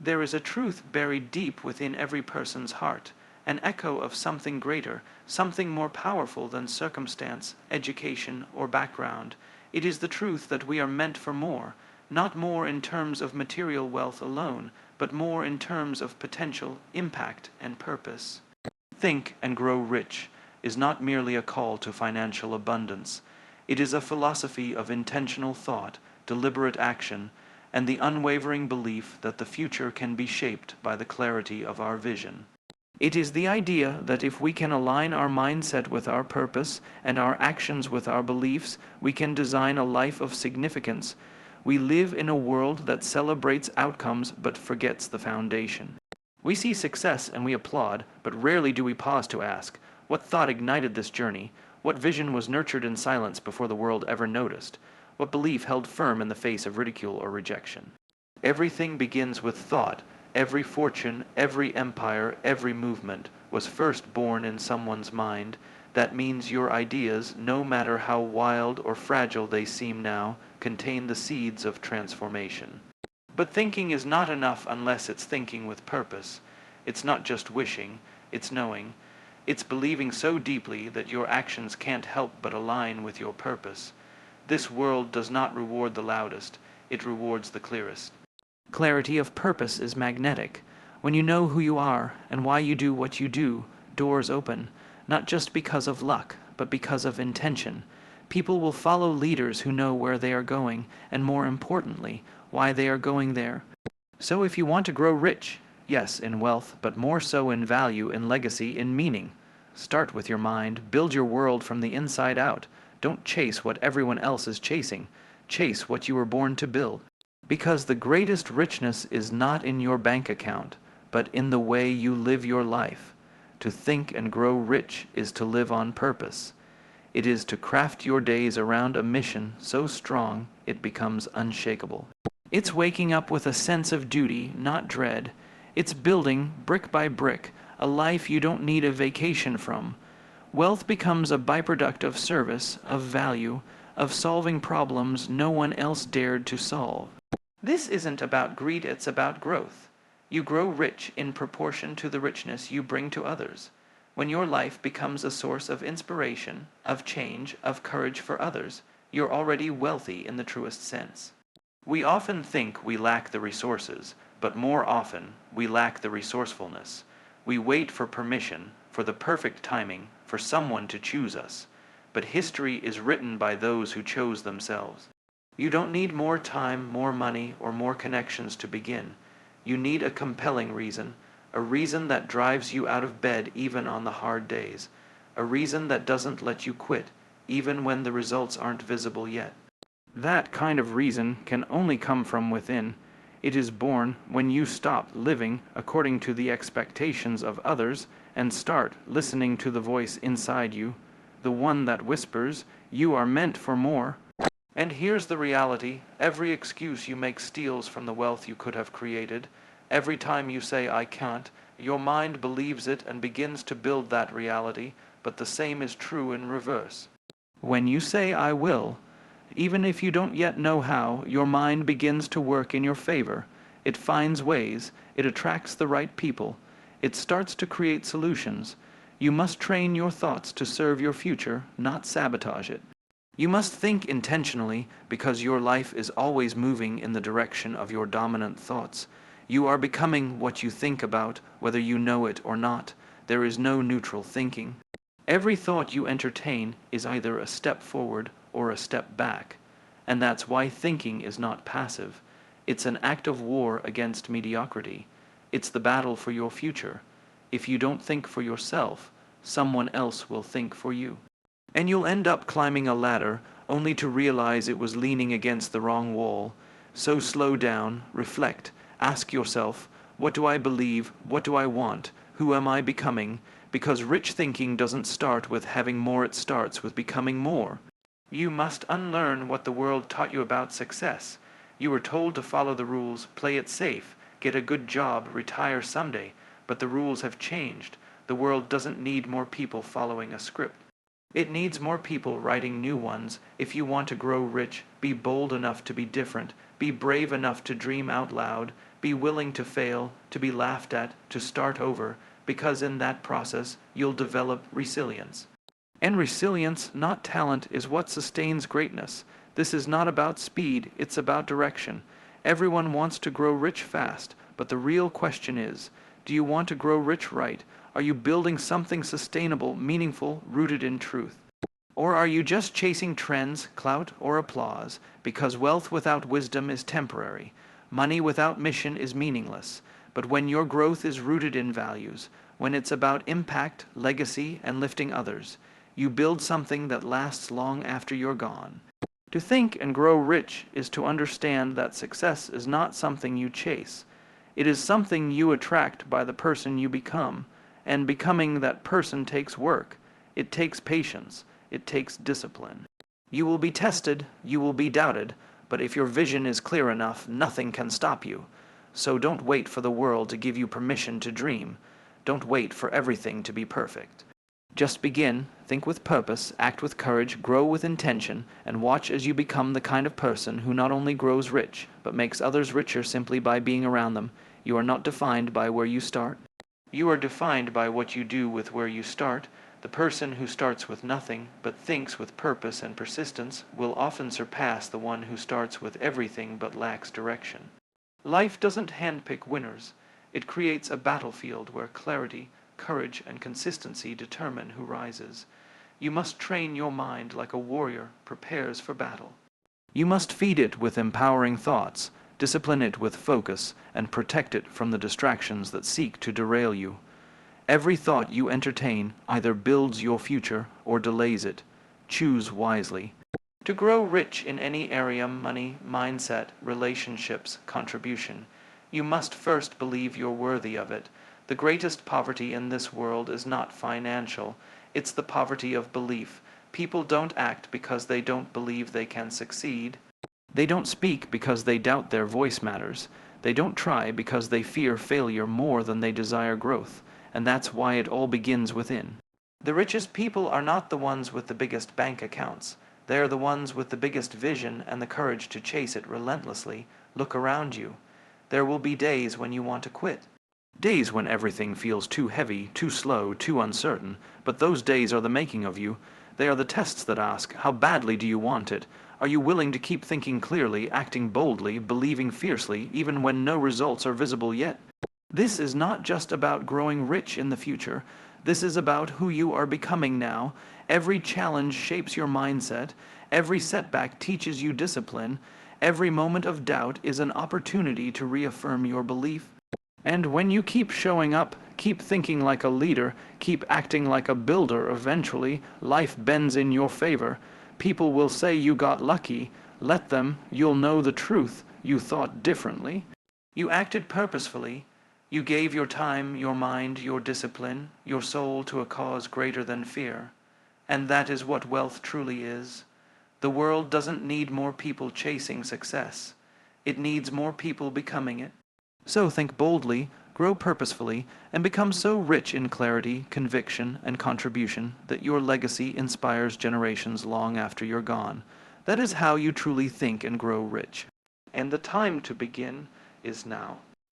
There is a truth buried deep within every person's heart, an echo of something greater, something more powerful than circumstance, education, or background. It is the truth that we are meant for more, not more in terms of material wealth alone, but more in terms of potential, impact, and purpose. Think and Grow Rich is not merely a call to financial abundance. It is a philosophy of intentional thought, deliberate action, and the unwavering belief that the future can be shaped by the clarity of our vision. It is the idea that if we can align our mindset with our purpose and our actions with our beliefs, we can design a life of significance. We live in a world that celebrates outcomes but forgets the foundation. We see success and we applaud, but rarely do we pause to ask, what thought ignited this journey? What vision was nurtured in silence before the world ever noticed? What belief held firm in the face of ridicule or rejection? Everything begins with thought. Every fortune, every empire, every movement was first born in someone's mind. That means your ideas, no matter how wild or fragile they seem now, contain the seeds of transformation. But thinking is not enough unless it's thinking with purpose. It's not just wishing, it's knowing. It's believing so deeply that your actions can't help but align with your purpose. This world does not reward the loudest, it rewards the clearest. Clarity of purpose is magnetic. When you know who you are and why you do what you do, doors open, not just because of luck, but because of intention. People will follow leaders who know where they are going, and more importantly, why they are going there. So if you want to grow rich, yes, in wealth, but more so in value, in legacy, in meaning, start with your mind, build your world from the inside out. Don't chase what everyone else is chasing. Chase what you were born to build. Because the greatest richness is not in your bank account, but in the way you live your life. To think and grow rich is to live on purpose. It is to craft your days around a mission so strong it becomes unshakable. It's waking up with a sense of duty, not dread. It's building, brick by brick, a life you don't need a vacation from. Wealth becomes a byproduct of service, of value, of solving problems no one else dared to solve. This isn't about greed, it's about growth. You grow rich in proportion to the richness you bring to others. When your life becomes a source of inspiration, of change, of courage for others, you're already wealthy in the truest sense. We often think we lack the resources, but more often we lack the resourcefulness. We wait for permission, for the perfect timing, for someone to choose us. But history is written by those who chose themselves. You don't need more time, more money, or more connections to begin. You need a compelling reason, a reason that drives you out of bed even on the hard days, a reason that doesn't let you quit, even when the results aren't visible yet. That kind of reason can only come from within. It is born when you stop living according to the expectations of others and start listening to the voice inside you, the one that whispers, "You are meant for more." And here's the reality: every excuse you make steals from the wealth you could have created. Every time you say, "I can't," your mind believes it and begins to build that reality, but the same is true in reverse. When you say, "I will," even if you don't yet know how, your mind begins to work in your favor. It finds ways, it attracts the right people, it starts to create solutions. You must train your thoughts to serve your future, not sabotage it. You must think intentionally, because your life is always moving in the direction of your dominant thoughts. You are becoming what you think about, whether you know it or not. There is no neutral thinking. Every thought you entertain is either a step forward or a step back. And that's why thinking is not passive. It's an act of war against mediocrity. It's the battle for your future. If you don't think for yourself, someone else will think for you. And you'll end up climbing a ladder only to realize it was leaning against the wrong wall. So slow down, reflect, ask yourself, what do I believe, what do I want, who am I becoming? Because rich thinking doesn't start with having more, it starts with becoming more. You must unlearn what the world taught you about success. You were told to follow the rules, play it safe, get a good job, retire someday, but the rules have changed. The world doesn't need more people following a script. It needs more people writing new ones. If you want to grow rich, be bold enough to be different. Be brave enough to dream out loud. Be willing to fail, to be laughed at, to start over, because in that process you'll develop resilience. And resilience, not talent, is what sustains greatness. This is not about speed, it's about direction. Everyone wants to grow rich fast, but the real question is, do you want to grow rich right? Are you building something sustainable, meaningful, rooted in truth? Or are you just chasing trends, clout, or applause? Because wealth without wisdom is temporary. Money without mission is meaningless. But when your growth is rooted in values, when it's about impact, legacy, and lifting others, you build something that lasts long after you're gone. To think and grow rich is to understand that success is not something you chase. It is something you attract by the person you become, and becoming that person takes work. It takes patience. It takes discipline. You will be tested, you will be doubted, but if your vision is clear enough, nothing can stop you. So don't wait for the world to give you permission to dream. Don't wait for everything to be perfect. Just begin, think with purpose, act with courage, grow with intention, and watch as you become the kind of person who not only grows rich, but makes others richer simply by being around them. You are not defined by where you start. You are defined by what you do with where you start. The person who starts with nothing, but thinks with purpose and persistence, will often surpass the one who starts with everything but lacks direction. Life doesn't handpick winners. It creates a battlefield where clarity, courage, and consistency determine who rises. You must train your mind like a warrior prepares for battle. You must feed it with empowering thoughts, discipline it with focus, and protect it from the distractions that seek to derail you. Every thought you entertain either builds your future or delays it. Choose wisely. To grow rich in any area, money, mindset, relationships, contribution, you must first believe you're worthy of it. The greatest poverty in this world is not financial. It's the poverty of belief. People don't act because they don't believe they can succeed. They don't speak because they doubt their voice matters. They don't try because they fear failure more than they desire growth. And that's why it all begins within. The richest people are not the ones with the biggest bank accounts. They're the ones with the biggest vision and the courage to chase it relentlessly. Look around you. There will be days when you want to quit. Days when everything feels too heavy, too slow, too uncertain. But those days are the making of you. They are the tests that ask, how badly do you want it? Are you willing to keep thinking clearly, acting boldly, believing fiercely, even when no results are visible yet? This is not just about growing rich in the future. This is about who you are becoming now. Every challenge shapes your mindset. Every setback teaches you discipline. Every moment of doubt is an opportunity to reaffirm your belief. And when you keep showing up, keep thinking like a leader, keep acting like a builder, eventually life bends in your favor. People will say you got lucky. Let them. You'll know the truth. You thought differently. You acted purposefully. You gave your time, your mind, your discipline, your soul to a cause greater than fear. And that is what wealth truly is. The world doesn't need more people chasing success. It needs more people becoming it. So think boldly, grow purposefully, and become so rich in clarity, conviction, and contribution that your legacy inspires generations long after you're gone. That is how you truly think and grow rich. And the time to begin is now.